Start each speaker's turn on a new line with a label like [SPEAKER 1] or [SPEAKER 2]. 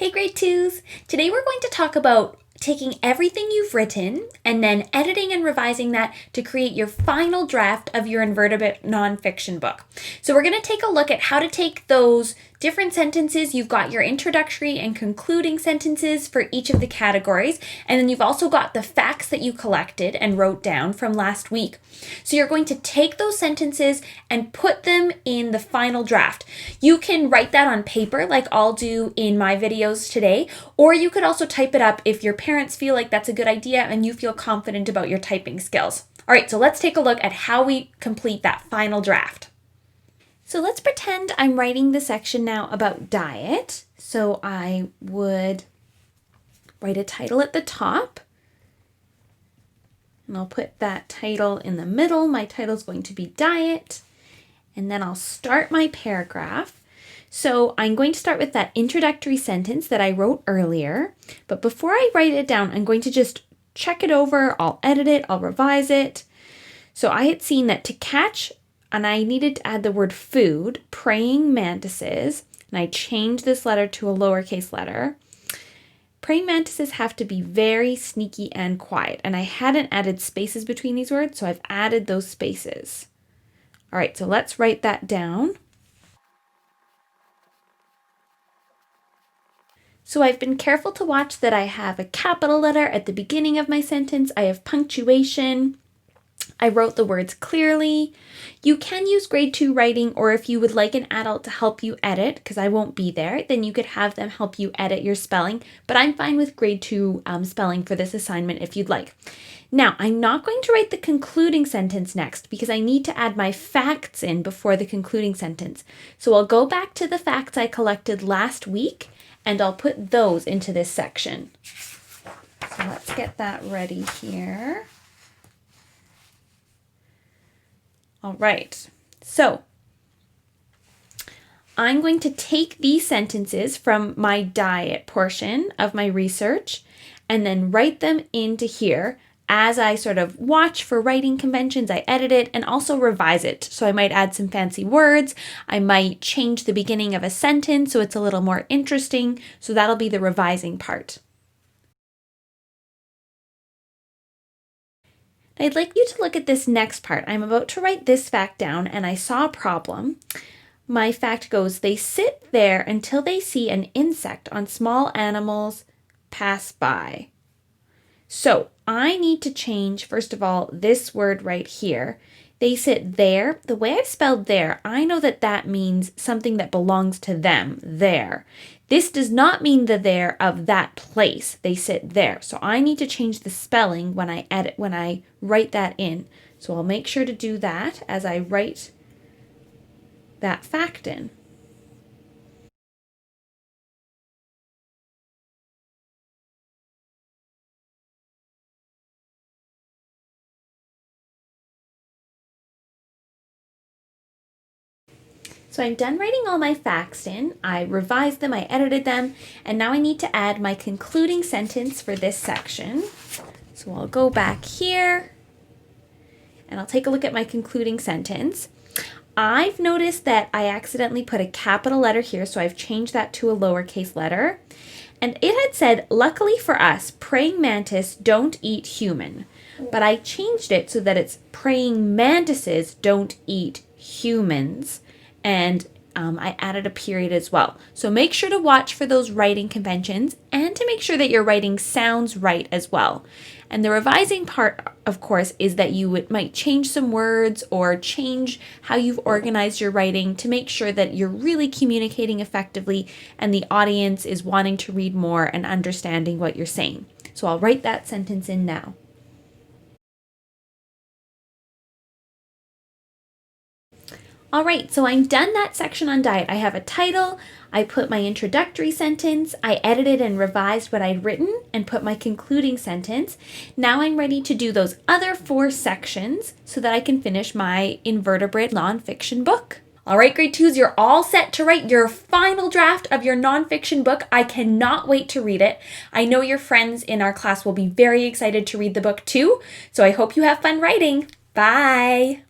[SPEAKER 1] Hey grade twos! Today we're going to talk about taking everything you've written and then editing and revising that to create your final draft of your invertebrate nonfiction book. So we're going to take a look at how to take those different sentences. You've got your introductory and concluding sentences for each of the categories, and then you've also got the facts that you collected and wrote down from last week. So you're going to take those sentences and put them in the final draft. You can write that on paper like I'll do in my videos today, or you could also type it up if your parents feel like that's a good idea and you feel confident about your typing skills. All right, so let's take a look at how we complete that final draft. So let's pretend I'm writing the section now about diet. So I would write a title at the top. And I'll put that title in the middle. My title is going to be diet. And then I'll start my paragraph. So I'm going to start with that introductory sentence that I wrote earlier. But before I write it down, I'm going to just check it over. I'll edit it. I'll revise it. So I had seen that to catch, and I needed to add the word food, praying mantises, and I changed this letter to a lowercase letter. Praying mantises have to be very sneaky and quiet, and I hadn't added spaces between these words, so I've added those spaces. All right, so let's write that down. So I've been careful to watch that I have a capital letter at the beginning of my sentence. I have punctuation. I wrote the words clearly. You can use grade 2 writing, or if you would like an adult to help you edit, because I won't be there, then you could have them help you edit your spelling. But I'm fine with grade 2 spelling for this assignment if you'd like. Now, I'm not going to write the concluding sentence next because I need to add my facts in before the concluding sentence. So I'll go back to the facts I collected last week and I'll put those into this section. So let's get that ready here. All right, so I'm going to take these sentences from my diet portion of my research and then write them into here. As I sort of watch for writing conventions, I edit it and also revise it. So I might add some fancy words. I might change the beginning of a sentence so it's a little more interesting. So that'll be the revising part. I'd like you to look at this next part. I'm about to write this fact down and I saw a problem. My fact goes, they sit there until they see an insect on small animals pass by. So I need to change, first of all, this word right here. They sit there. The way I've spelled there, I know that that means something that belongs to them, there. This does not mean the there of that place. They sit there. So I need to change the spelling when I write that in. So I'll make sure to do that as I write that fact in. So I'm done writing all my facts in. I revised them, I edited them, and now I need to add my concluding sentence for this section. So I'll go back here and I'll take a look at my concluding sentence. I've noticed that I accidentally put a capital letter here, so I've changed that to a lowercase letter. And it had said, luckily for us, praying mantis don't eat human. But I changed it so that it's praying mantises don't eat humans. And I added a period as well. So make sure to watch for those writing conventions and to make sure that your writing sounds right as well. And the revising part, of course, is that you might change some words or change how you've organized your writing to make sure that you're really communicating effectively and the audience is wanting to read more and understanding what you're saying. So I'll write that sentence in now. All right, so I'm done that section on diet. I have a title, I put my introductory sentence, I edited and revised what I'd written and put my concluding sentence. Now I'm ready to do those other 4 sections so that I can finish my invertebrate nonfiction book. All right, grade 2s, you're all set to write your final draft of your nonfiction book. I cannot wait to read it. I know your friends in our class will be very excited to read the book too, so I hope you have fun writing. Bye.